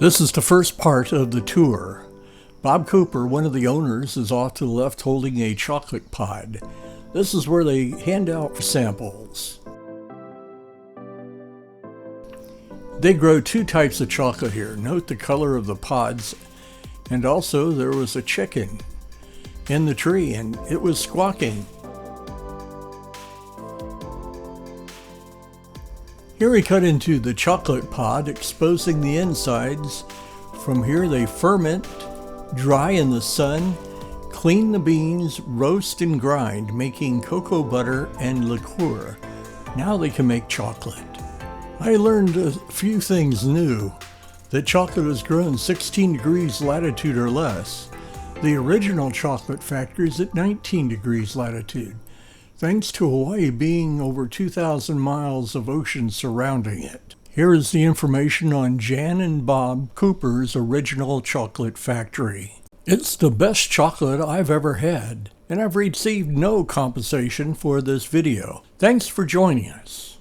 This is the first part of the tour. Bob Cooper, one of the owners, is off to the left holding a chocolate pod. This is where they hand out samples. They grow two types of chocolate here. Note the color of the pods. And also there was a chicken in the tree and it was squawking. Here we cut into the chocolate pod, exposing the insides. From here they ferment, dry in the sun, clean the beans, roast and grind, making cocoa butter and liqueur. Now they can make chocolate. I learned a few things new. That chocolate is grown 16 degrees latitude or less. The original chocolate factory is at 19 degrees latitude. Thanks to Hawaii being over 2,000 miles of ocean surrounding it. Here is the information on Jan and Bob Cooper's original chocolate factory. It's the best chocolate I've ever had, and I've received no compensation for this video. Thanks for joining us.